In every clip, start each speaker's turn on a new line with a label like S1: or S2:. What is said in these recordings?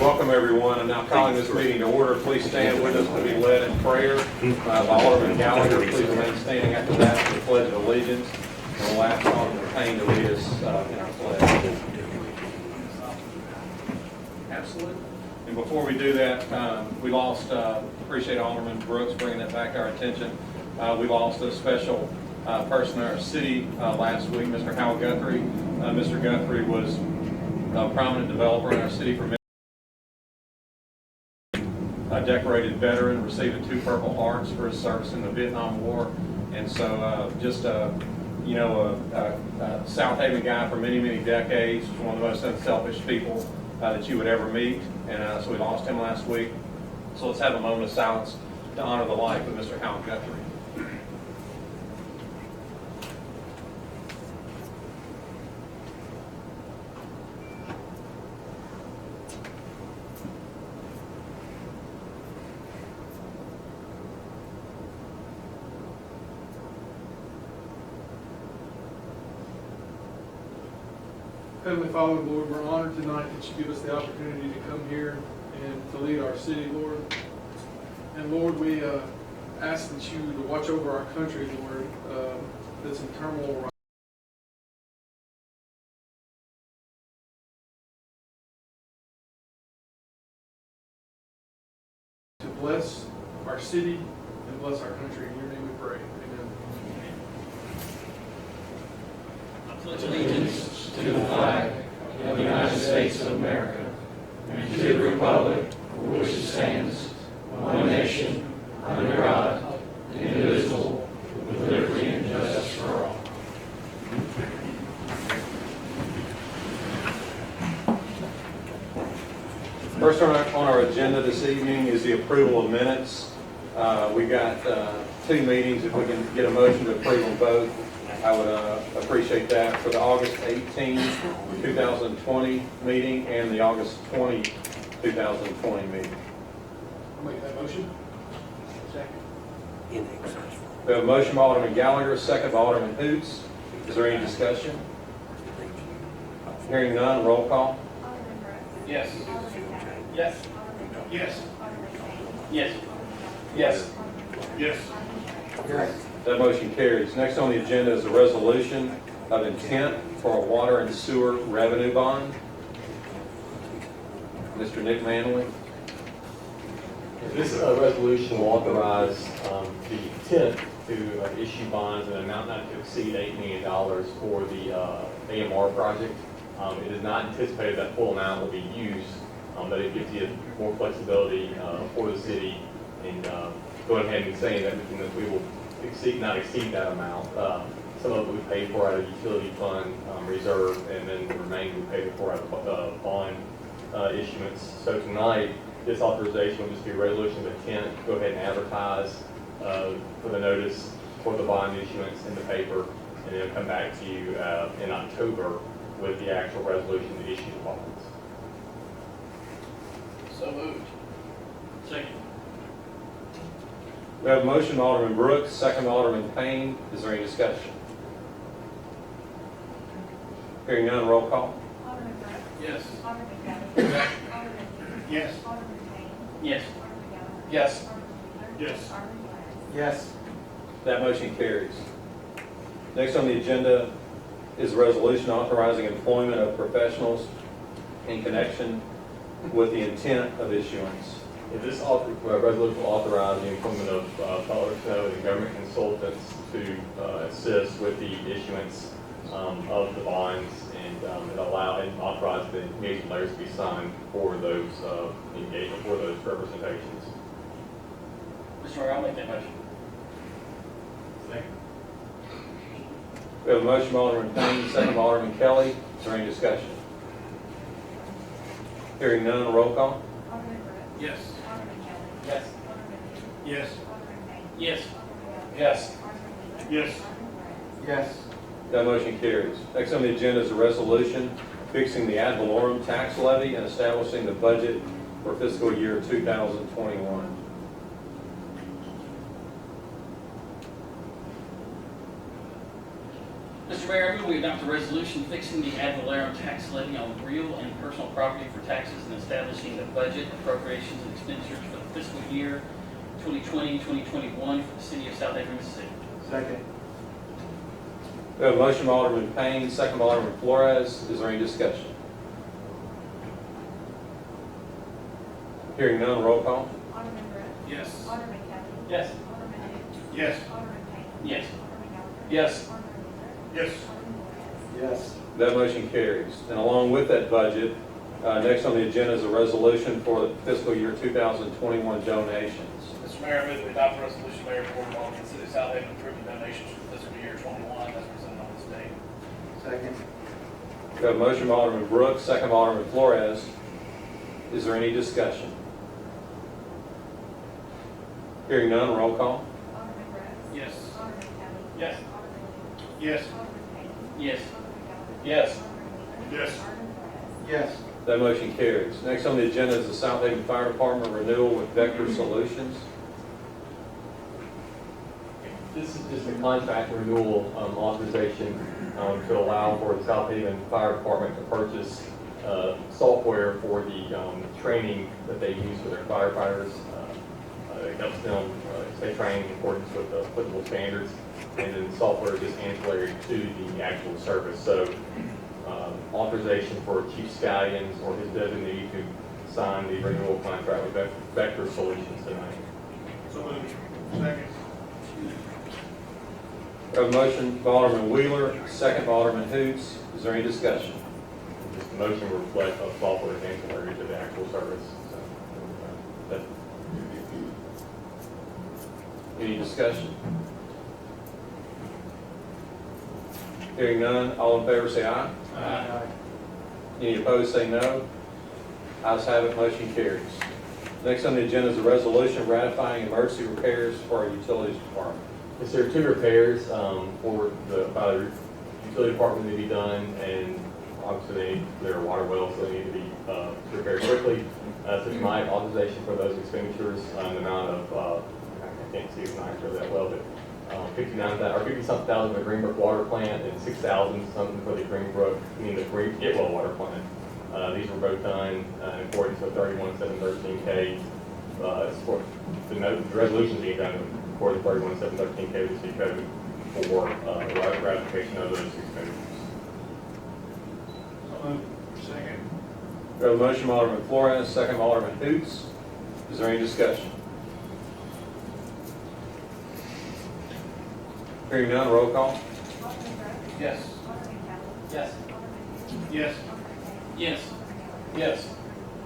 S1: Welcome, everyone. I'm now calling this meeting to order. Please stand with us to be led in prayer by Alderman Gallagher. Please remain standing after that for the Pledge of Allegiance. And we'll ask Alderman Payne to lead us in our pledge. Absolutely. And before we do that, we lost, appreciate Alderman Brooks bringing that back to our attention. We lost a special person in our city last week, Mr. Hal Guthrie. Mr. Guthrie was a prominent developer in our city for many years. Decorated veteran, received 2 Purple Hearts for his service in the Vietnam War. And so just a Southaven guy for many, many decades, one of the most unselfish people that you would ever meet. And so we lost him last week. So let's have a moment of silence to honor the life of Mr. Hal Guthrie.
S2: Heavenly Father, Lord, we're honored tonight that you give us the opportunity to come here and to lead our city, Lord. And Lord, we ask that you to watch over our country, Lord, that's in turmoil right now. To bless our city and bless our country. In your name we pray. Amen.
S3: Pledge allegiance to the flag of the United States of America and to the republic for which it stands, one nation, under God, indivisible, with liberty and justice for all.
S1: First on our agenda this evening is the approval of minutes. We got 2 meetings. If we can get a motion to approve them both, I would appreciate that, for the August 18, 2020 meeting and the August 20, 2020 meeting.
S2: I'll make that motion. Second.
S1: We have a motion by Alderman Gallagher, second by Alderman Hoots. Is there any discussion? Hearing none, roll call.
S3: Yes. Yes. Yes. Yes. Yes. Yes.
S1: That motion carries. Next on the agenda is a resolution of intent for a water and sewer revenue bond. Mr. Nick Manley.
S4: This resolution will authorize the intent to issue bonds in an amount not to exceed $8 million for the AMR project. It is not anticipated that full amount will be used, but it gives you more flexibility for the city in going ahead and saying that we will not exceed that amount. Some of it we pay for out of utility fund reserve, and then the remainder we pay for out of bond issuance. So tonight, this authorization will just be a resolution of intent to go ahead and advertise for the notice for the bond issuance in the paper, and then come back to you in October with the actual resolution to issue the bonds.
S3: So moved. Second.
S1: We have a motion by Alderman Brooks, second by Alderman Payne. Is there any discussion? Hearing none, roll call.
S5: Alderman Brooks.
S3: Yes.
S5: Alderman Gallagher. Alderman Hoots.
S3: Yes.
S5: Alderman Payne.
S3: Yes.
S5: Alderman Gallagher.
S3: Yes.
S5: Alderman Wheeler.
S3: Yes.
S5: Alderman Flores.
S3: Yes.
S1: That motion carries. Next on the agenda is a resolution authorizing employment of professionals in connection with the intent of issuance.
S4: This resolution will authorize the employment of public and government consultants to assist with the issuance of the bonds, and it authorize the engagement letters to be signed for those engagement, for those representations.
S3: Mr. Mayor, I'll make that motion.
S4: Second.
S1: We have a motion by Alderman Payne, second by Alderman Kelly. Is there any discussion? Hearing none, roll call.
S5: Alderman Brooks.
S3: Yes.
S5: Alderman Kelly.
S3: Yes.
S5: Alderman Hoots.
S3: Yes.
S5: Alderman Payne.
S3: Yes.
S5: Alderman Gallagher.
S3: Yes.
S5: Alderman Wheeler.
S3: Yes.
S5: Alderman Flores.
S3: Yes.
S1: That motion carries. Next on the agenda is a resolution fixing the ad valorem tax levy and establishing the budget for fiscal year 2021.
S3: Mr.
S6: Mr. Mayor, I move we adopt a resolution fixing the ad valorem tax levy on real and personal property for taxes and establishing the budget appropriations and expenditures for the fiscal year 2020-2021 for the City of Southaven, Mississippi.
S3: Second.
S1: We have a motion by Alderman Payne, second by Alderman Flores. Is there any discussion? Hearing none, roll call.
S5: Alderman Brooks.
S6: Yes.
S5: Alderman Kelly.
S6: Yes.
S5: Alderman Hood.
S3: Yes.
S5: Alderman Payne.
S6: Yes.
S5: Alderman Gallagher.
S6: Yes.
S5: Alderman Wheeler.
S3: Yes.
S5: Alderman Flores.
S3: Yes.
S1: That motion carries. And along with that budget, next on the agenda is a resolution for the fiscal year 2021 donations.
S7: Mr. Mayor, I move we adopt a resolution, Mayor, Board of Aldermen, City of Southaven, approving donations for fiscal year 21 as presented on this date.
S3: Second.
S1: We have a motion by Alderman Brooks, second by Alderman Flores. Is there any discussion? Hearing none, roll call.
S5: Alderman Brooks.
S6: Yes.
S5: Alderman Kelly.
S6: Yes.
S5: Alderman Hood.
S3: Yes.
S5: Alderman Payne.
S6: Yes.
S5: Alderman Gallagher.
S6: Yes.
S5: Alderman Wheeler.
S3: Yes.
S5: Alderman Flores.
S3: Yes.
S1: That motion carries. Next on the agenda is the Southaven Fire Department renewal with Vector Solutions.
S4: This is just a contract renewal authorization to allow for the Southaven Fire Department to purchase software for the training that they use for their firefighters. It helps them stay trained in accordance with the applicable standards, and then the software is just ancillary to the actual service. So authorization for Chief Scallions or his designee to sign the renewal contract with Vector Solutions tonight.
S3: So moved. Second.
S1: We have a motion by Alderman Wheeler, second by Alderman Hoots. Is there any discussion?
S4: Just the motion will reflect a software is ancillary to the actual service. So, that-
S1: Any discussion? Hearing none, all in favor say aye.
S3: Aye.
S1: Any opposed say no. Ayes have it, motion carries. Next on the agenda is a resolution ratifying emergency repairs for our utilities department.
S4: Yes, there are 2 repairs for by the utility department to be done, and obviously they need their water wells, so they need to be repaired quickly. So tonight, authorization for those expenditures in the amount of, I can't see the numbers really that well, but 50-something thousand for the Greenbrook water plant and 6,000 something for the Greenbrook, Getwell water plant. These were both done in accordance with 31713K. The resolution being done according to 31713K of the city code for ratification of those expenditures.
S3: So moved. Second.
S1: We have a motion by Alderman Flores, second by Alderman Hoots. Is there any discussion? Hearing none, roll call.
S5: Alderman Brooks.
S7: Yes.
S5: Alderman Kelly.
S6: Yes.
S5: Alderman Hood.
S3: Yes.
S5: Alderman Payne.
S6: Yes.
S5: Alderman Gallagher.
S6: Yes.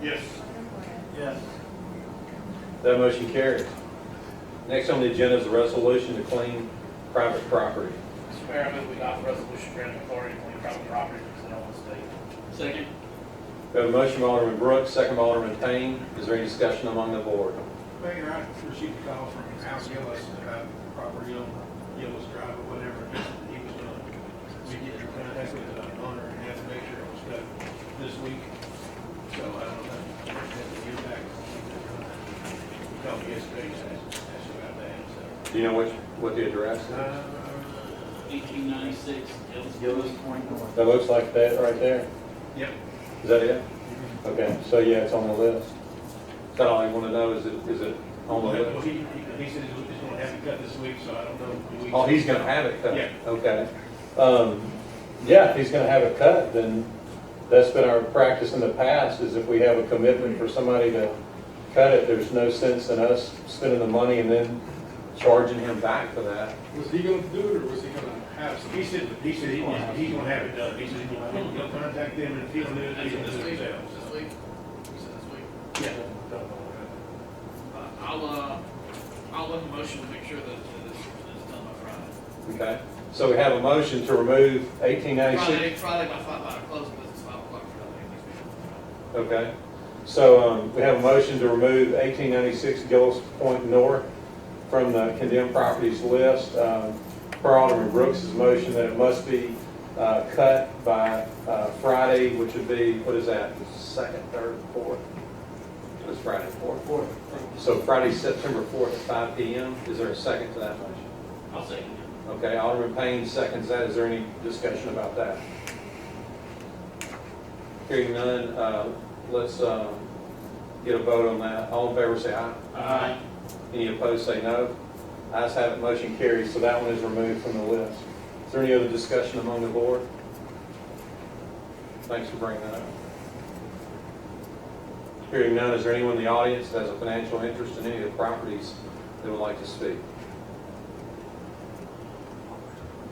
S3: Yes.
S5: Alderman Flores.
S3: Yes.
S1: That motion carries. Next on the agenda is a resolution to clean private property.
S7: Mr. Mayor, I move we adopt a resolution granting authority to clean private property as presented on this date.
S6: Second.
S1: We have a motion by Alderman Brooks, second by Alderman Payne. Is there any discussion among the board?
S8: Mayor, I received a call from Al Gillis about property on Gillis Drive or whatever. He was going to be getting in contact with the owner and have to make sure it was done this week. So I don't know, I have to get back. He called me yesterday, asked about that, so.
S1: Do you know what the address is?
S6: 1896.
S3: Gillis Point North.
S1: That looks like that right there.
S8: Yep.
S1: Is that it? Okay, so yeah, it's on the list. Is that all I want to know? Is it on the
S8: Well,
S1: list?
S8: he said he's going to have it cut this week, so I don't know. the week.
S1: Oh, he's going to have it cut?
S8: Yeah.
S1: Okay. Yeah, if he's going to have it cut, then that's been our practice in the past, is if we have a commitment for somebody to cut it, there's no sense in us spending the money and then charging him back for that.
S2: Was he going to do it, or was he going to have some?
S8: He said he's going to have it done. He said he'll contact them, and if he'll do it, he'll do it himself.
S6: This week? You said this week?
S8: Yeah.
S6: I'll make a motion to make sure that it's done by Friday.
S1: Okay? So we have a motion to remove 1896.
S6: Friday by close of business, 5 o'clock for
S1: Okay. So we have a motion to remove 1896 Gillis Point North from the condemned properties list. Per Alderman Brooks' motion that it must be cut by Friday, which would be, what is that, 2nd, 3rd, 4th? It was Friday, 4th. So Friday, September 4th at 5 p.m. Is there a second to that motion?
S6: I'll second
S1: Okay, Alderman Payne seconds that. Is there any discussion about that? Hearing none, let's get a vote on that. All in favor say aye.
S7: Aye.
S1: Any opposed say no. Ayes have it, motion carries, so that one is removed from the list. Is there any other discussion among the board? Thanks for bringing that up. Hearing none, is there anyone in the audience that has a financial interest in any of the properties that would like to speak?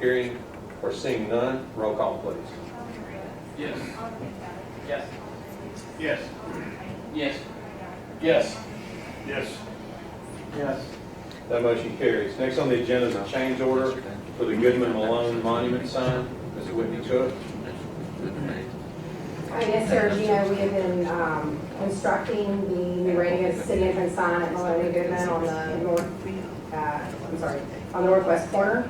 S1: Hearing or seeing none, roll call please.
S7: Yes.
S6: Yes.
S7: Yes.
S6: Yes.
S7: Yes. Yes. Yes.
S1: That motion carries. Next on the agenda is a change order for the Goodman Malone Monument sign. Ms. Whitney Cook.
S5: Yes, sir. As you know, we have been constructing the new radius city entrance sign at Malone and Goodman on the on the northwest corner.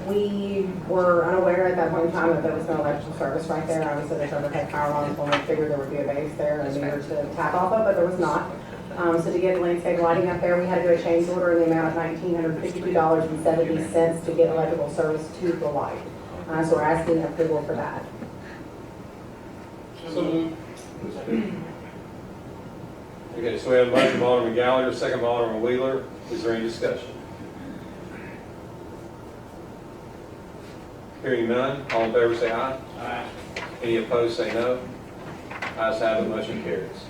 S5: We were unaware at that point in time that there was no electrical service right there. Obviously, there's overhead power lines, when we figured there would be a base there and a meter to tap off of, but there was not. So to get landscape lighting up there, we had to do a change order in the amount of $1,952.70 to get electrical service to the light. So we're asking approval for that.
S7: So moved.
S1: Okay, so we have a motion by Alderman Gallagher, second by Alderman Wheeler. Is there any discussion? Hearing none, all in favor say aye.
S7: Aye.
S1: Any opposed say no. Ayes have it, motion carries.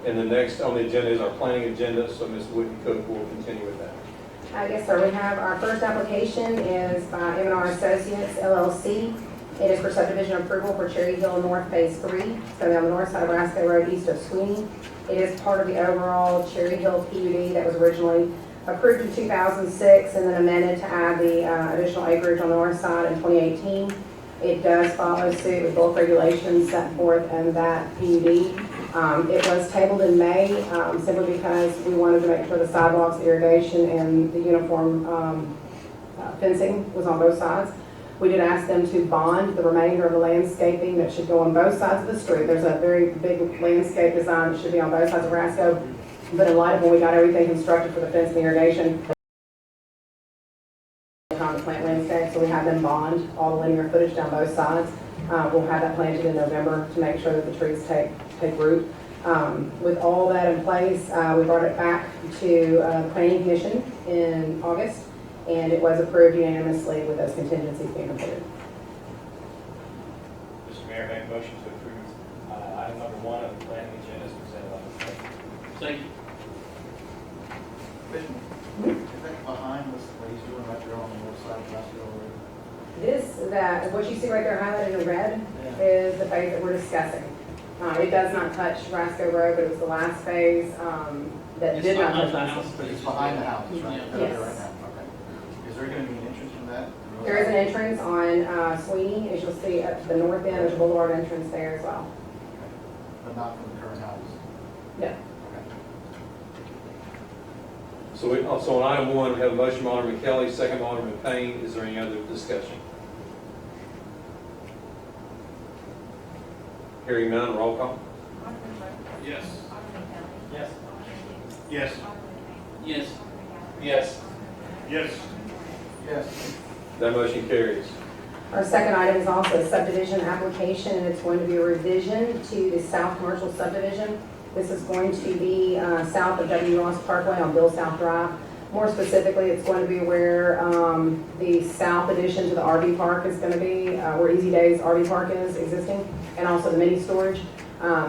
S1: And the next on the agenda is our planning agenda, so Ms. Whitney Cook will continue with that.
S5: Yes, sir. We have our first application is by M&R Associates LLC. It is for subdivision approval for Cherry Hill North Phase 3. It's going to be on the north side of Rasco Road, east of Sweeney. It is part of the overall Cherry Hill PUD that was originally approved in 2006 and then amended to add the additional acreage on the north side in 2018. It does follow suit with both regulations set forth in that PUD. It was tabled in May simply because we wanted to make sure the sidewalks, the irrigation, and the uniform fencing was on both sides. We did ask them to bond the remainder of the landscaping that should go on both sides of the street. There's a very big landscape design that should be on both sides of Rasco. But in light of when we got everything constructed for the fence and the irrigation, time to plant landscape, so we had them bond all the linear footage down both sides. We'll have that planted in November to make sure that the trees take root. With all that in place, we brought it back to the Planning Commission in August, and it was approved unanimously with those contingencies being included.
S9: Mr. Mayor, make a motion to approve item number 1 of the planning agenda as presented by Mr. Mayor.
S6: Second.
S10: Is that behind what he's doing right there on the north side of Rascal Road?
S5: What you see right there highlighted in red is the phase that we're discussing. It does not touch Rasco Road, but it was the last phase that did not touch Rasco.
S10: But it's behind the house, right?
S6: Yeah.
S10: There
S5: Yes.
S10: right now, okay. Is there gonna be an entrance from that?
S5: There is an entrance on Sweeney, as you'll see up to the north end, there's a boulevard entrance there as well.
S10: Okay. But not from the current house?
S5: No.
S10: Okay.
S1: So on item 1, we have a motion by Alderman Kelly, second by Alderman Payne. Is there any other discussion? Hearing none, roll call.
S7: Yes.
S9: Yes.
S7: Yes.
S6: Yes.
S7: Yes. Yes.
S10: Yes.
S1: That motion carries.
S5: Our second item is also a subdivision application, and it's going to be a revision to the South Commercial Subdivision. This is going to be south of W. Ross Parkway on Bill South Drive. More specifically, it's going to be where the south addition to the RV park is going to be, where Easy Days RV park is existing, and also the mini storage.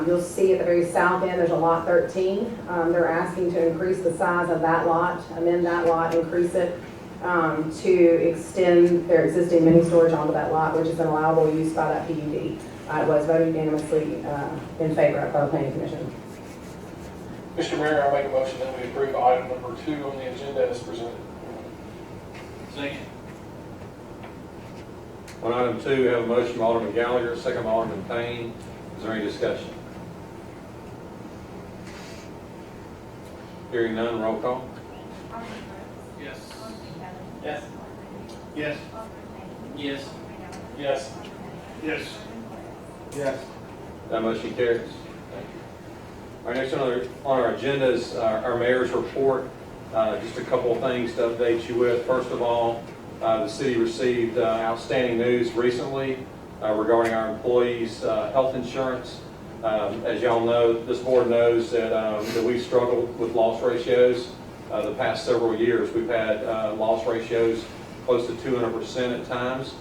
S5: You'll see at the very south end, there's a lot 13. They're asking to increase the size of that lot, amend that lot, increase it to extend their existing mini storage onto that lot, which is an allowable use by that PUD. It was voted unanimously in favor of by the Planning Commission.
S7: Mr. Mayor, I make a motion that we approve item number 2 on the agenda as presented.
S6: Second.
S1: On item 2, we have a motion by Alderman Gallagher, second by Alderman Payne. Is there any discussion? Hearing none, roll call.
S7: Yes.
S6: Yes.
S7: Yes.
S6: Yes.
S7: Yes. Yes.
S10: Yes.
S1: That motion carries. Thank you. Our next on our agenda is our mayor's report. Just a couple of things to update you with. First of all, The city received outstanding news recently regarding our employees' health insurance. As y'all know, this board knows that we've struggled with loss ratios the past several years. We've had loss ratios close to 200% at times.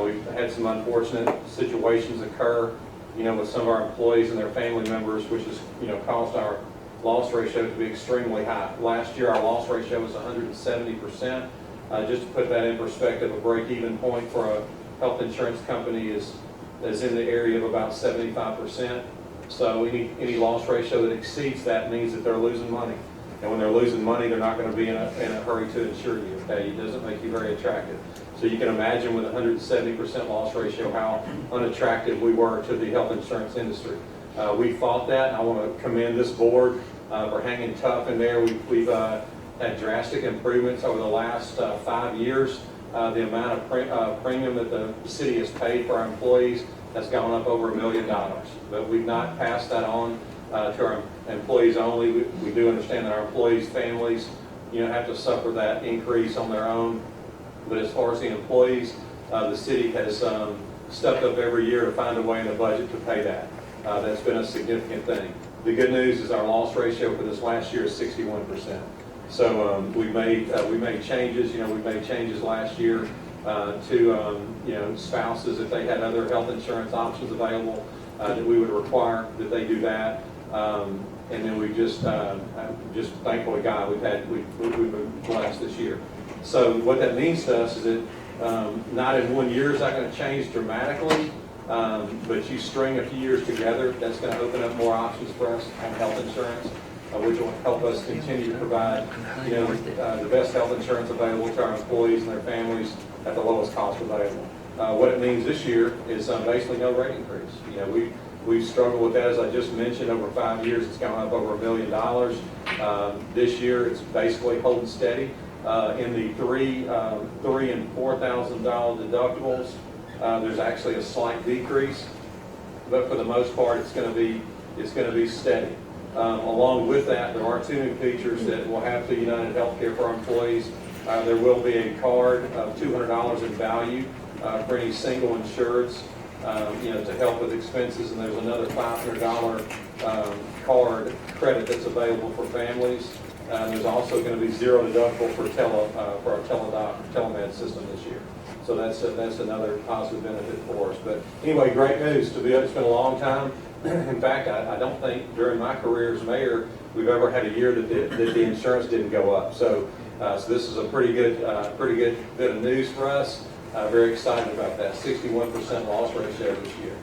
S1: We've had some unfortunate situations occur, with some of our employees and their family members, which has, caused our loss ratio to be extremely high. Last year, our loss ratio was 170%. Just to put that in perspective, a break-even point for a health insurance company is in the area of about 75%. So any loss ratio that exceeds that means that they're losing money. And when they're losing money, they're not going to be in a hurry to insure you, okay? It doesn't make you very attractive. So you can imagine with a 170% loss ratio how unattractive we were to the health insurance industry. We fought that, and I want to commend this board for hanging tough in there. We've had drastic improvements over the last 5 years. The amount of premium that the city has paid for our employees has gone up over $1 million. But we've not passed that on to our employees only. We do understand that our employees' families, have to suffer that increase on their own. But as far as the employees, the city has stepped up every year to find a way in the budget to pay that. That's been a significant thing. The good news is our loss ratio for this last year is 61%. So we made changes. We made changes last year to spouses if they had other health insurance options available that we would require that they do that. And then we just thankful to God we've been blessed this year. So what that means to us is that not in 1 year is that going to change dramatically, but you string a few years together, that's going to open up more options for us on health insurance, which will help us continue to provide the best health insurance available to our employees and their families at the lowest cost available. What it means this year is basically no rate increase. We've struggled with that, as I just mentioned, over 5 years. It's gone up over $1 million. This year, it's basically holding steady. In the $3,000 and $4,000 deductibles, there's actually a slight decrease, but for the most part, it's going to be steady. Along with that, there are 2 new features that will have to United Healthcare for our employees. There will be a card of $200 in value for any single insureds, to help with expenses, and there's another $500 card credit that's available for families. There's also going to be zero deductible for our telemed system this year. So that's another positive benefit for us. But anyway, great news to be up. It's been a long time. In fact, I don't think during my career as mayor we've ever had a year that the insurance didn't go up. So this is a pretty good bit of news for us. Very excited about that. 61% loss ratio this year.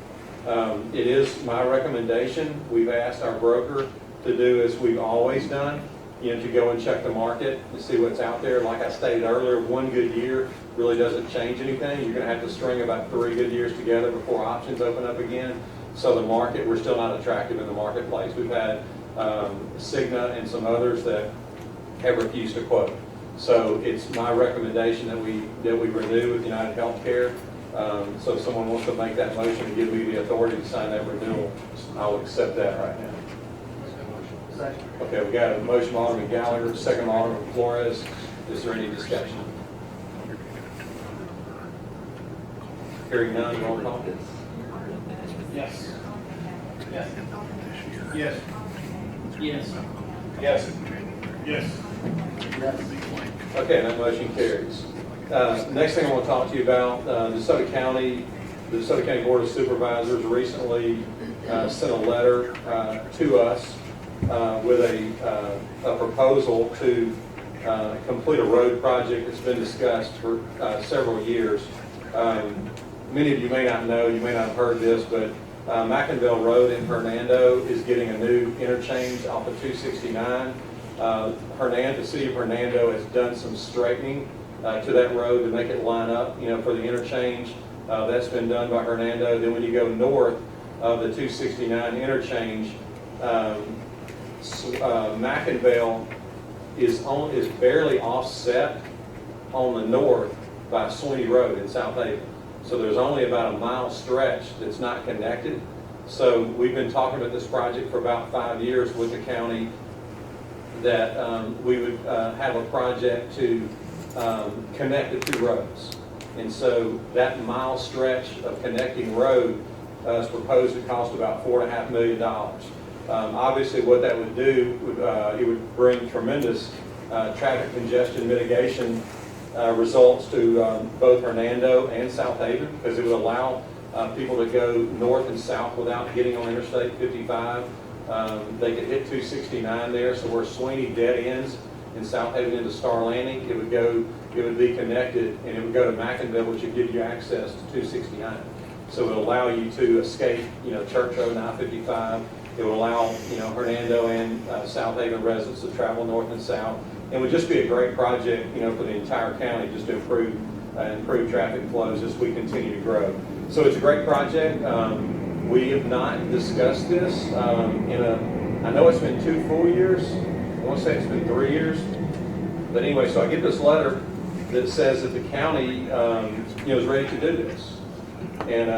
S1: It is my recommendation. We've asked our broker to do as we've always done, to go and check the market to see what's out there. Like I stated earlier, 1 good year really doesn't change anything. You're going to have to string about 3 good years together before options open up again. So the market, we're still not attractive in the marketplace. We've had Cigna and some others that have refused to quote. So it's my recommendation that we renew with United Healthcare. So if someone wants to make that motion and give me the authority to sign that renewal, I'll accept that right now. Okay, we got a motion by Alderman Gallagher, second by Alderman Flores. Is there any discussion? Hearing none, roll call.
S7: Yes.
S8: Yes.
S6: Yes.
S7: Yes.
S8: Yes.
S10: Yes.
S1: Okay, that motion carries. Next thing I want to talk to you about, the DeSoto County Board of Supervisors recently sent a letter to us with a proposal to complete a road project that's been discussed for several years. Many of you may not know, you may not have heard this, but McInville Road in Hernando is getting a new interchange off of 269. The City of Hernando has done some straightening to that road to make it line up, for the interchange. That's been done by Hernando. Then when you go north of the 269 interchange, McInville is barely offset on the north by Sweeney Road in Southaven. So there's only about a mile stretch that's not connected. So we've been talking about this project for about 5 years with the county that we would have a project to connect the two roads. And so that mile stretch of connecting road is proposed to cost about $4.5 million. Obviously, what that would do, it would bring tremendous traffic congestion mitigation results to both Hernando and Southaven, because it would allow people to go north and south without getting on Interstate 55. They could hit 269 there, so where Sweeney dead ends in Southaven into Star Landing, it would be connected, and it would go to Mackinville, which would give you access to 269. So it would allow you to escape, Church Road and I-55. It would allow, Hernando and Southaven residents to travel north and south. It would just be a great project, for the entire county, just to improve traffic flows as we continue to grow. So it's a great project. We have not discussed this I know it's been 2 full years. I want to say it's been 3 years. But anyway, so I get this letter that says that the county, is ready to do this. And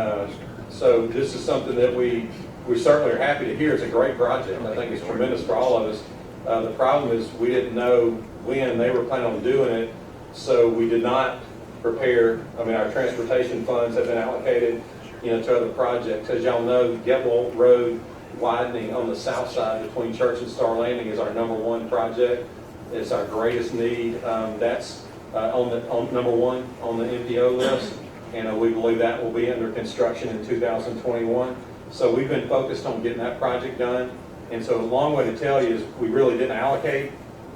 S1: so this is something that we certainly are happy to hear. It's a great project. I think it's tremendous for all of us. The problem is we didn't know when they were planning on doing it, so we did not prepare. Our transportation funds have been allocated, to other projects. As y'all know, Getwell Road widening on the south side between Church and Star Landing is our #1 project. It's our greatest need. That's on number 1 on the MPO list, and we believe that will be under construction in 2021. So we've been focused on getting that project done. And so a long way to tell you is we really didn't allocate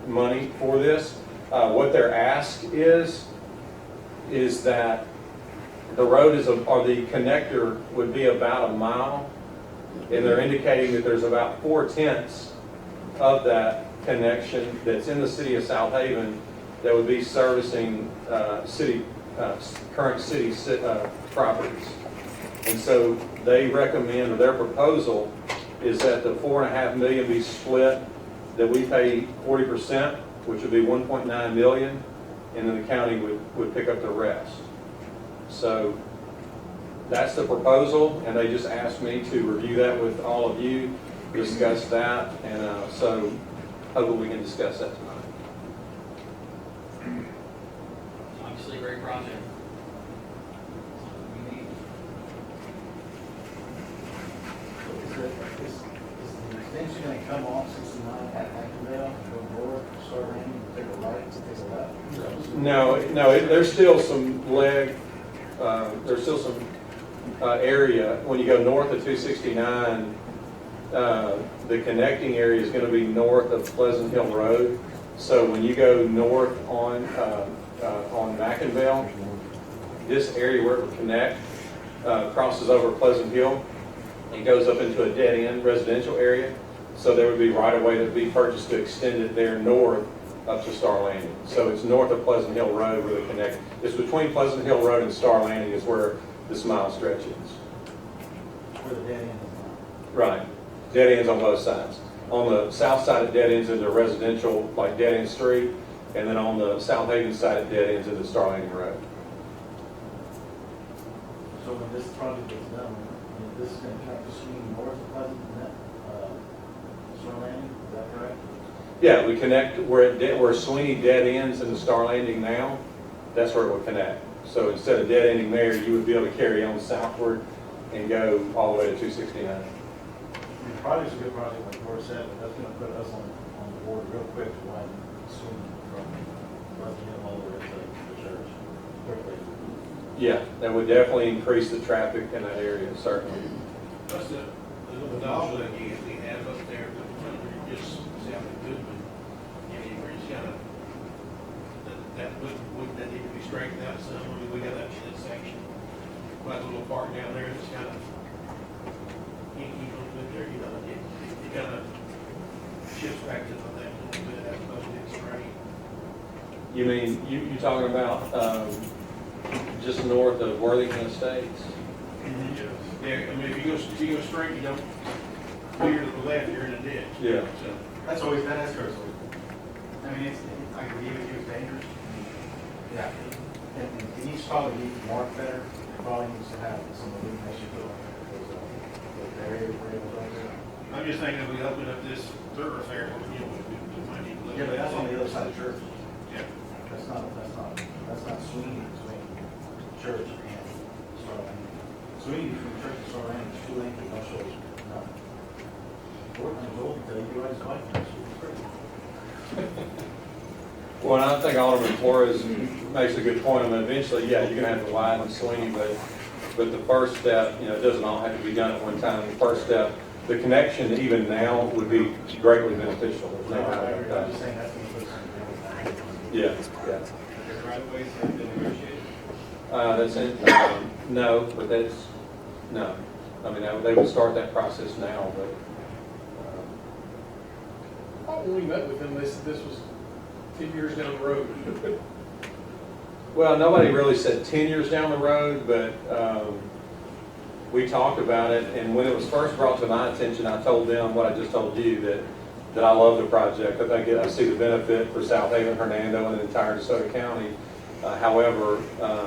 S1: money for this. What their ask is that the road or the connector would be about a mile, and they're indicating that there's about 4/10 of that connection that's in the city of Southaven that would be servicing current city properties. And so they recommend, or their proposal is that the $4.5 million be split, that we pay 40%, which would be $1.9 million, and then the county would pick up the rest. So that's the proposal, and they just asked me to review that with all of you, discuss that, and so hopefully we can discuss that tonight.
S6: Obviously, a great project. We need.
S10: Is the extension going to come off 69 at Mackinville, go north, start landing, take a right, take a left?
S1: No, there's still some area, when you go north of 269, the connecting area is going to be north of Pleasant Hill Road. So when you go north on Mackinville, this area where it will connect crosses over Pleasant Hill and goes up into a dead-end residential area. So there would be right-of-way that would be purchased to extend it there north up to Star Landing. So it's north of Pleasant Hill Road where they connect. It's between Pleasant Hill Road and Star Landing is where this mile stretch is.
S10: Where the dead end is.
S1: Right. Dead ends on both sides. On the south side, it dead ends into residential, like dead end street, and then on the Southaven side, it dead ends into Star Landing Road.
S10: So when this project is done, this is going to connect the Sweeney north of Pleasant and that, Star Landing, is that correct?
S1: Yeah, we connect where Sweeney dead ends into Star Landing now, that's where it would connect. So instead of dead ending there, you would be able to carry on southward and go all the way to 269.
S10: The project's a good project, like Laura said, but that's going to put us on the board real quick to widen Sweeney from Pleasant Hill all the way to the church quickly.
S1: Yeah, that would definitely increase the traffic in that area, certainly.
S8: Plus the dog leg we have up there, but just sounded good, but we're just kind of, that need to be straightened out some. We got that section, quite a little park down there, it's kind of, can't keep on with there, it kind of shifts back to the thing a little bit, as opposed to being straight.
S1: You mean, you talking about just north of Worthington Estates?
S8: Yeah, if you go straight, you don't clear to the left, you're in a ditch.
S1: Yeah.
S8: So,
S10: That's always, that is cursed. I mean, I can give it, it's dangerous. Yeah. And it needs probably need marked better. It probably needs to have some illumination put on there, because the area we're able to go through.
S8: I'm just thinking if we open up this thoroughfare, we might need to look.
S10: Yeah, but that's on the other side of the church.
S8: Yeah.
S10: That's not Sweeney between church and Starland. Sweeney between church and Starland is too lengthy, I'll show you. No. Portland will tell you guys like that, it's pretty.
S1: Well, and I think Alderman Flores makes a good point. I mean, eventually, yeah, you're gonna have to widen Sweeney, but the first step, you know, it doesn't all have to be done at one time. The first step, the connection even now would be greatly beneficial. There's no doubt about
S10: I'm
S1: that.
S10: just saying that's when you put something.
S1: Yeah, yeah.
S8: The right of ways have been negotiated.
S1: That's it. No, but that's, no. I mean, they would start that process now, but,
S2: When we met with them, they said this was 10 years down the road.
S1: well, nobody really said 10 years down the road, but we talked about it, and when it was first brought to my attention, I told them what I just told you, that I love the project. I think I see the benefit for Southaven, Hernando, and the entire DeSoto County. However,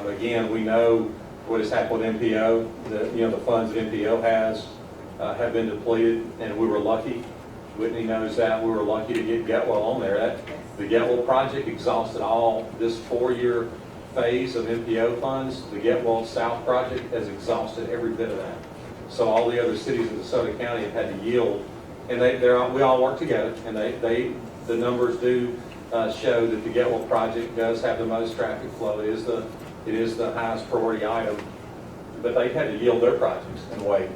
S1: again, we know what has happened with MPO. The funds that MPO has have been depleted, and we were lucky. Whitney knows that. We were lucky to get Getwell on there. The Getwell project exhausted all this 4-year phase of MPO funds. The Getwell South project has exhausted every bit of that. So all the other cities in DeSoto County have had to yield, and we all work together, and the numbers do show that the Getwell project does have the most traffic flow. It is the highest priority item, but they've had to yield their projects and wait.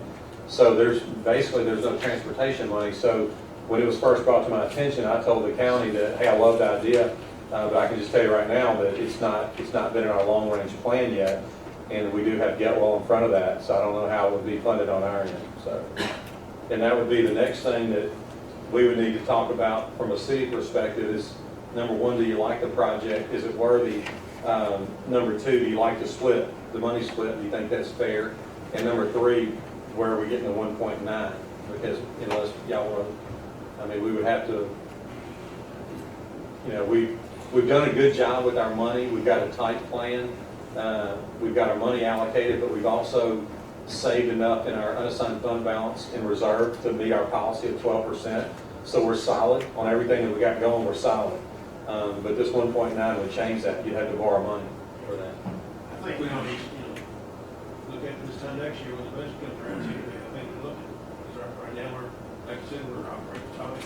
S1: So there's no transportation money. So when it was first brought to my attention, I told the county that, hey, I love the idea, but I can just tell you right now that it's not been in our long range plan yet, and we do have Getwell in front of that. So I don't know how it would be funded on our end. So, and that would be the next thing that we would need to talk about from a city perspective is, number one, do you like the project? Is it worthy? Number two, do you like the money split? Do you think that's fair? And number three, where are we getting the 1.9? Because unless y'all want to, I mean, we would have to, we've done a good job with our money. We've got a tight plan. We've got our money allocated, but we've also saved enough in our unassigned fund balance in reserve to meet our policy of 12%. So we're solid on everything that we got going. We're solid. But this 1.9 would change that. You'd have to borrow money for that.
S8: I think we ought to, look at this time next year when the budget comes around, see, I think we look at, because right now we're, like I said, we're operating tight.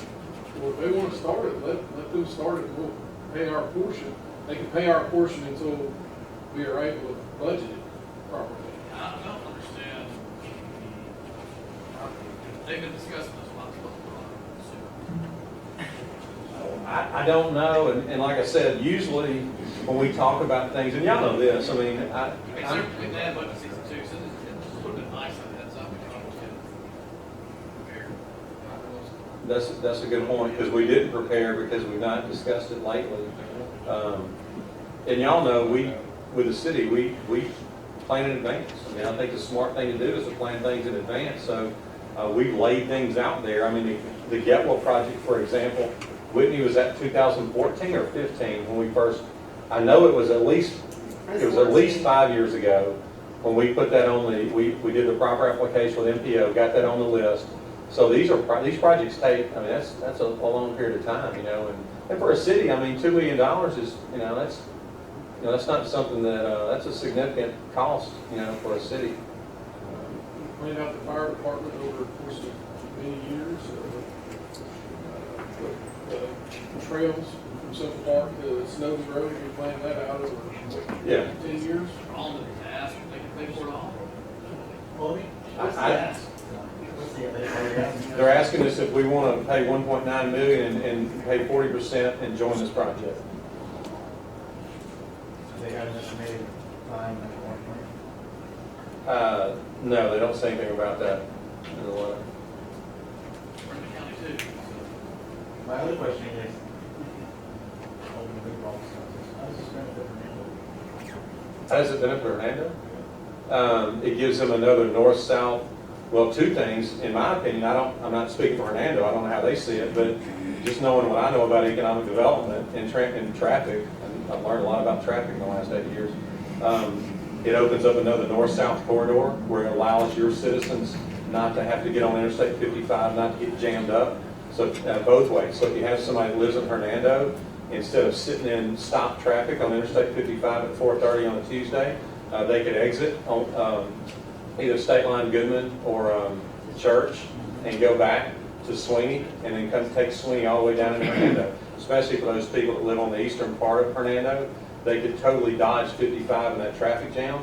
S2: Well, if they want to start it, let them start it, we'll pay our portion. They can pay our portion until we are able to budget it properly.
S11: I don't understand. They've been discussing this once before.
S1: I don't know, and like I said, usually when we talk about things, and y'all know this, I mean,
S11: Certainly they had budget season too, so this would have been nice if they had something to almost get prepared.
S1: that's a good point, because we didn't prepare because we've not discussed it lately. And y'all know, with the city, we plan in advance. I mean, I think the smart thing to do is to plan things in advance, so we've laid things out there. I mean, the Getwell project, for example, Whitney was at 2014 or 15 when we first, I know it was at least 5 years ago when we put that on we did the proper application with MPO, got that on the list. So these projects take, I mean, that's a long period of time, and for a city, I mean, $2 million is, that's not something that, that's a significant cost, for a city.
S2: Planned out the fire department over the course of many years. The trails from Central Park to Snowden Road, we planned that out over,
S1: Yeah.
S2: 10 years.
S11: On the task, they can pay for it all.
S10: Well,
S1: They're asking us if we want to pay 1.9 million and pay 40% and join this project.
S10: They got an estimated time at one point.
S1: No, they don't say anything about that in the letter.
S11: From the county too.
S10: My other question is, how does this benefit Hernando?
S1: How does it benefit Hernando? It gives them another north-south, well, two things, in my opinion. I'm not speaking for Hernando, I don't know how they see it, but just knowing what I know about economic development and traffic, and I've learned a lot about traffic in the last 8 years, it opens up another north-south corridor where it allows your citizens not to have to get on Interstate 55, not to get jammed up. So both ways. So if you have somebody that lives in Hernando, instead of sitting in stop traffic on Interstate 55 at 4:30 on a Tuesday, they could exit on either State Line Goodman or Church and go back to Sweeney and then come take Sweeney all the way down into Hernando. Especially for those people that live on the eastern part of Hernando, they could totally dodge 55 in that traffic jam.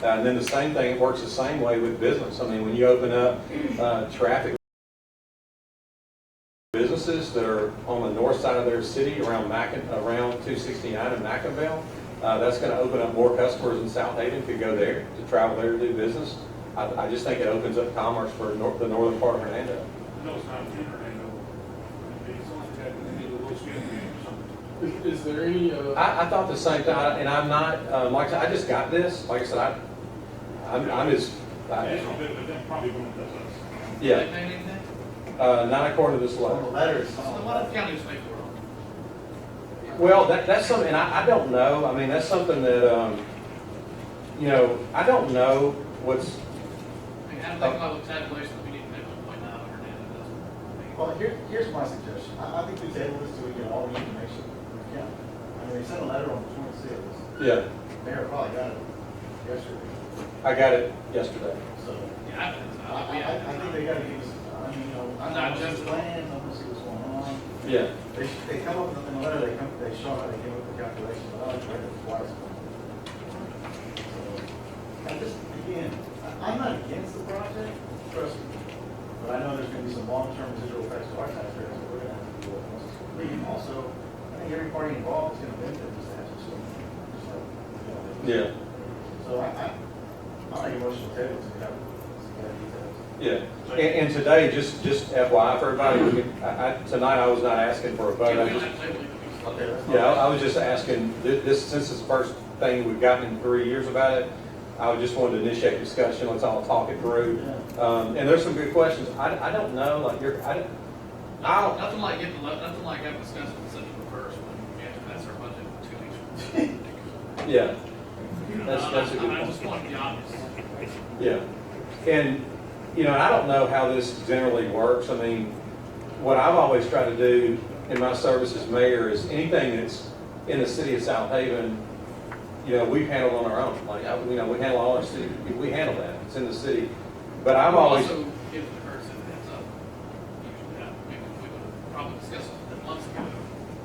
S1: And then the same thing, it works the same way with business. I mean, when you open up traffic businesses that are on the north side of their city around 269 and Mackinville, that's going to open up more customers in Southaven to go there, to travel there to do business. I just think it opens up commerce for the northern part of Hernando.
S8: No, it's not in Hernando. It's only got a little skin or something.
S2: Is there any,
S1: I thought the same thing, and I'm not, like I said, I just got this. Like I said, I'm just,
S8: But that probably won't does us.
S1: yeah,
S11: They pay anything?
S1: not according to this
S10: On the
S1: letter.
S10: letters,
S11: So what if counties pay for it?
S1: Well, that's something, and I don't know. I mean, that's something that, I don't know what's,
S11: I mean, how do they come up with tabulation that we need to pay 1.9 over now?
S10: well, here's my suggestion. I think we table this till we get all the information from the county. I mean, they sent a letter on the 26th.
S1: yeah,
S10: Mayor probably got it yesterday.
S1: I got it yesterday.
S10: So
S11: Yeah,
S10: I think they gotta give us, I mean, I
S11: Not
S10: know
S11: just-
S10: just plans, I wanna see what's going on.
S1: Yeah,
S10: They come up with, in the letter, they show how they came up with the calculation, but I like to read it twice. So, I just, again, I'm not against the project, trust me, but I know there's gonna be some long-term residual effects to our taxpayers that we're gonna have to deal with once it's complete. And also, I think every party involved is gonna benefit this action, so, just like,
S1: yeah,
S10: So I make a motion to table to have some better details.
S1: yeah. And today, just FYI for everybody, tonight I was not asking for a vote.
S11: Yeah,
S1: I
S11: we don't
S1: just-
S11: have to table it.
S10: Okay, that's
S1: Yeah, I was just asking, this, since it's the first thing we've gotten in 3 years about it, I just wanted to initiate discussion, let's all talk it through. And there's some good questions. I don't know, like, I don't,
S11: Nothing like nothing like having discussion with such a reverse when we have to pass our budget in 2 weeks.
S1: yeah, that's a good
S11: I
S1: point.
S11: just want to be honest.
S1: Yeah. And, I don't know how this generally works. I mean, what I've always tried to do in my service as mayor is anything that's in the city of Southaven, we've handled on our own. Like, we handle all our city, we handle that. It's in the city. But I've always,
S11: Also, give the person a heads up. Usually, we would probably discuss it months ago,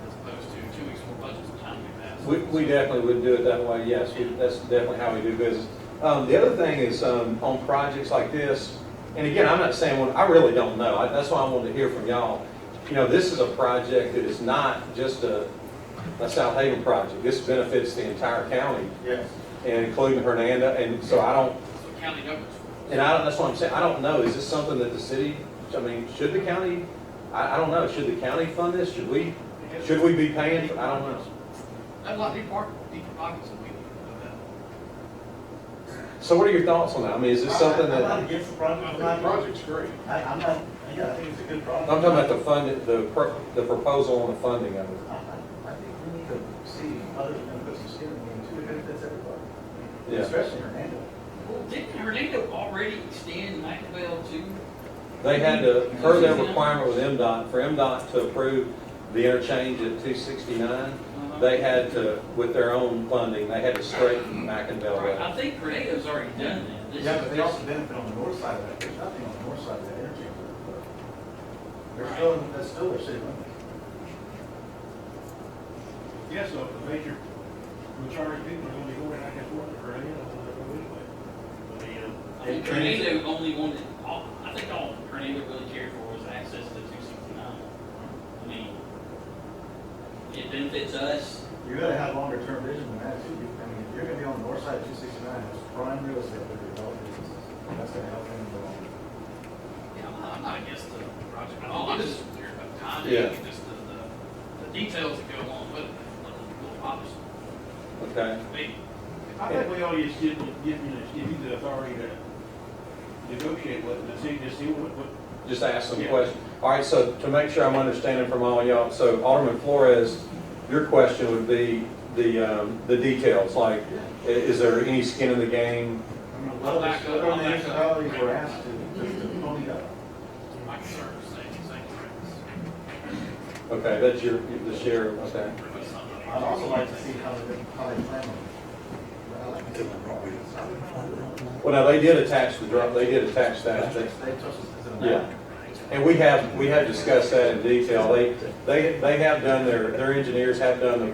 S11: as opposed to 2 weeks before budget's time to be passed.
S1: we definitely would do it that way, yes. That's definitely how we do business. The other thing is, on projects like this, and again, I'm not saying, I really don't know. That's why I wanted to hear from y'all. This is a project that is not just a Southaven project. This benefits the entire county,
S10: Yes.
S1: and including Hernando, and so I don't,
S11: So county governments.
S1: and that's what I'm saying, I don't know, is this something that the city, should the county, I don't know, should the county fund this? Should we be paying, I don't know.
S11: That's a lot deeper pockets than we do.
S1: So what are your thoughts on that? I mean, is this something
S10: I'm not
S1: that,
S10: against the project.
S2: the project's great.
S10: I'm not, yeah, I think it's a good project.
S1: I'm talking about the fund, the proposal on the funding of it.
S10: I think we need to see others are gonna put some skin in the game too, it benefits everybody.
S1: Yeah.
S10: Especially Hernando.
S11: Well, didn't Hernando already extend Macabell to?
S1: They had to, per their requirement with MDOT, for MDOT to approve the interchange at 269, they had to, with their own funding, they had to straighten Mackinville
S11: Right,
S1: Road.
S11: I think Hernado's already done that. This
S10: Yeah,
S11: is-
S10: but they also benefit on the north side of that, there's nothing on the north side of that interchange. They're
S11: Right.
S10: still, that's still their city limits.
S8: Yeah, so if the major majority of people are gonna be going back and forth to Hernando, they'll go anyway. But
S11: I think Hernando only wanted, I think all Hernando really cared for was access to 269. I mean, it benefits us.
S10: You gotta have longer term vision than that too. I mean, if you're gonna be on the north side of 269, it's prime real estate for development businesses. That's gonna help them go on.
S11: Yeah, I'm not against the project. I'm just curious about the timing,
S1: Yeah.
S11: just the details that go along with it. Little obviously.
S1: Okay?
S11: Maybe.
S8: I think we ought to just give you the authority to negotiate with the city, to see what.
S1: Just ask some
S8: Yeah.
S1: questions. All right, so to make sure I'm understanding from all y'all, so Alderman Flores, your question would be the details, like, is there any skin in the game?
S10: Well,
S11: back up,
S10: the
S11: I'll back up.
S10: municipalities were asked to pony up.
S11: My concern is saying,
S1: Okay, that's the share, okay.
S10: I'd also like to see how they plan on.
S1: Well, now, they did attach that.
S10: They took us as an
S1: Yeah.
S10: amount.
S1: And we have discussed that in detail. They have done, their engineers have done the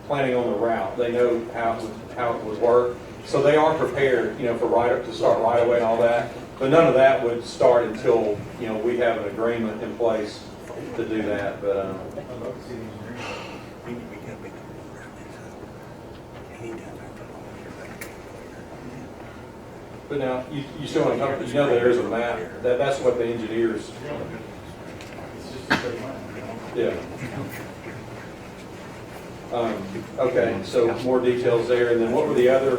S1: planning on the route. They know how it would work. So they are prepared, to start right away and all that. But none of that would start until, we have an agreement in place to do that. But,
S10: I'd love to see the engineering.
S1: but now, you still want to, there is a map. That's what the engineers,
S10: It's just a straight line,
S1: yeah. Okay, so more details there. And then what were the other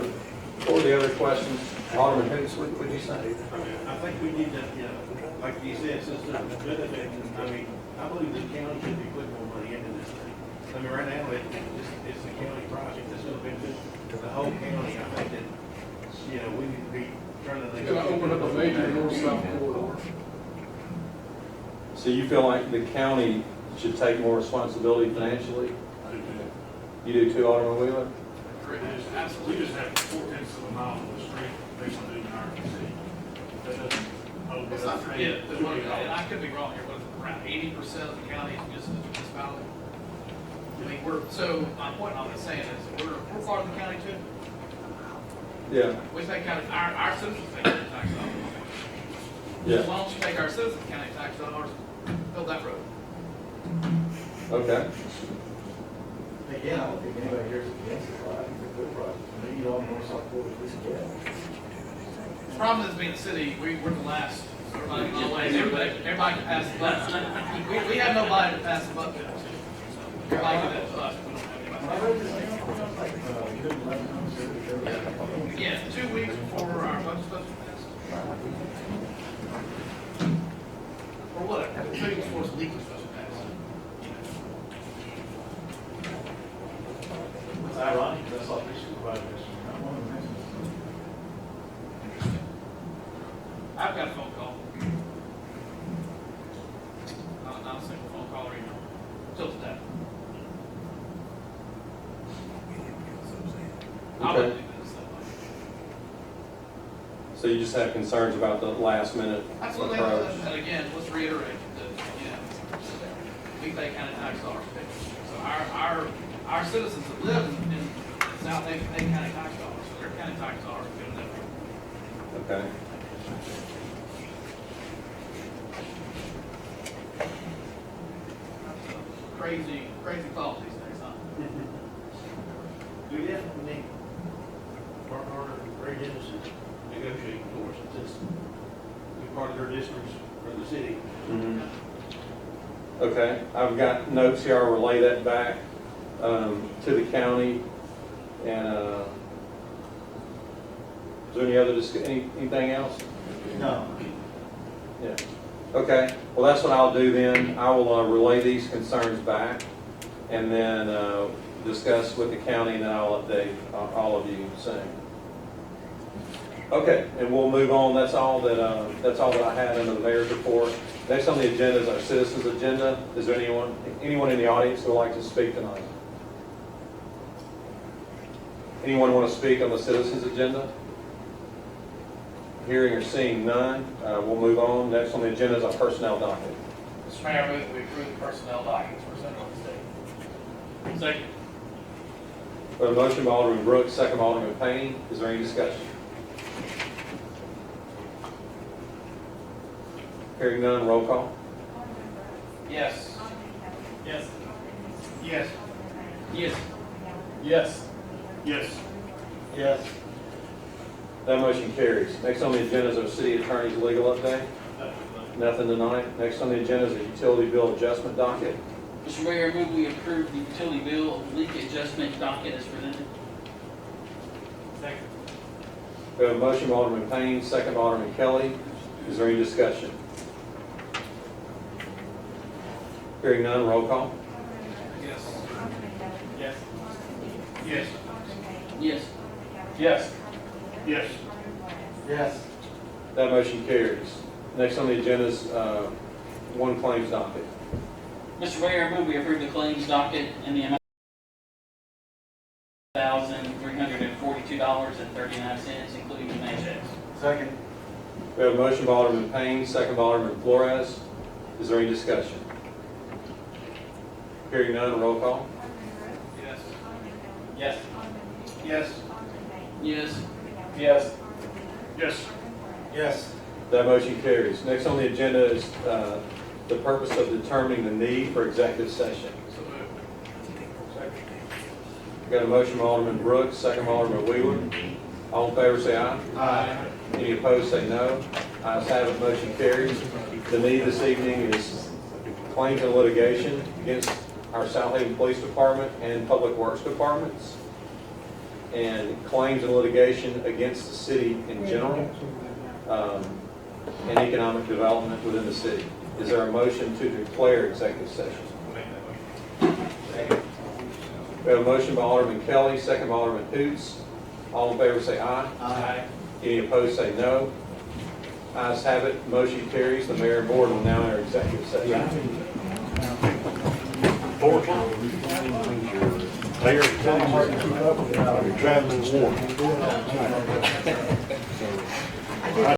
S1: questions? Alderman Hoots, what did you say?
S8: I think we need to, like you said, since the benefit, I believe the county should be putting more money into this thing. Right now, it's a county project that's gonna benefit the whole county. I think that, we need to be turning
S2: It's
S8: things.
S2: gonna open up a major north-south corridor.
S1: So you feel like the county should take more responsibility financially? You do too, Alderman Wheeler?
S8: We just have 4/10 of a mile of the street based on doing our city. That doesn't.
S11: Let's not forget, that and I could be wrong here, but around 80% of the county is just a municipality. So my point on this saying is, we're part of the county too.
S1: Yeah.
S11: We pay county, our citizens pay county tax dollars.
S1: Yeah.
S11: Why don't you take our citizens' county tax dollars, build that road?
S1: Okay.
S10: Again, I don't think anybody here is against it, I think it's a good project. Maybe you all more support if we can get it.
S11: The problem is being a city, we're the last. Everybody can pass the button. We have nobody to pass the button. Everybody can pass the button.
S10: I read this thing, like, good 11 months,
S11: Yeah, 2 weeks before our budget's supposed to pass. Or whatever, 2 weeks before it's legally supposed to pass.
S10: It's ironic, because I saw three supervisors, not one of them mentioned it.
S11: I've got a phone call. Not a single phone call or email. Till today. I
S1: Okay.
S11: wouldn't do this stuff.
S1: So you just have concerns about the last minute
S11: Absolutely,
S1: approach?
S11: and again, let's reiterate that, we pay county tax dollars. So our citizens that live in Southaven pay county tax dollars, so their county tax dollars go to them.
S1: Okay.
S11: Crazy thoughts these days, huh?
S8: We definitely need work harder and very diligent negotiating for us, since it's part of their districts or the city.
S1: Mhm. Okay, I've got notes here, I'll relay that back to the county. And is there any other, anything else?
S10: No.
S1: Yeah. Okay, well, that's what I'll do then. I will relay these concerns back and then discuss with the county, and then I'll update all of you soon. Okay, and we'll move on. That's all that I had under the mayor's report. Next on the agenda is our citizens' agenda. Is there anyone in the audience who would like to speak tonight? Anyone want to speak on the citizens' agenda? Hearing or seeing none, we'll move on. Next on the agenda is our personnel docket.
S7: Mr. Mayor, I move that we approve the personnel documents presented on the state.
S11: Second.
S1: We have a motion by Alderman Brooks, second by Alderman Payne. Is there any discussion? Hearing none, roll call.
S7: Yes.
S11: Yes.
S8: Yes.
S11: Yes.
S8: Yes. Yes.
S1: Yes. That motion carries. Next on the agenda is our city attorney's legal update. Nothing tonight. Next on the agenda is a utility bill adjustment docket.
S6: Mr. Mayor, I move we approve the utility bill leak adjustment docket as presented.
S11: Second.
S1: We have a motion by Alderman Payne, second by Alderman Kelly. Is there any discussion? Hearing none, roll call.
S11: Yes.
S8: Yes. Yes.
S6: Yes.
S8: Yes. Yes.
S10: Yes.
S1: That motion carries. Next on the agenda is one claims docket.
S6: Mr. Mayor, I move we approve the claims docket in the amount of $1,342.39, including the May checks.
S10: Second.
S1: We have a motion by Alderman Payne, second by Alderman Flores. Is there any discussion? Hearing none, roll call.
S11: Yes.
S6: Yes.
S7: Yes.
S11: Yes.
S9: Yes.
S7: Yes.
S10: Yes.
S1: That motion carries. Next on the agenda is the purpose of determining the need for executive session.
S11: So moved.
S1: Got a motion by Alderman Brooks, second by Alderman Wheeler. All in favor, say aye.
S10: Aye.
S1: Any opposed, say no. Ayes have it, motion carries. The need this evening is claims and litigation against our Southaven Police Department and Public Works Departments, and claims and litigation against the city in general, and economic development within the city. Is there a motion to declare executive session? We have a motion by Alderman Kelly, second by Alderman Hoots. All in favor say aye.
S10: Aye.
S1: Any opposed say no. Ayes have it, motion carries. The mayor and board will now enter executive session.
S12: Mayor, traveling warning.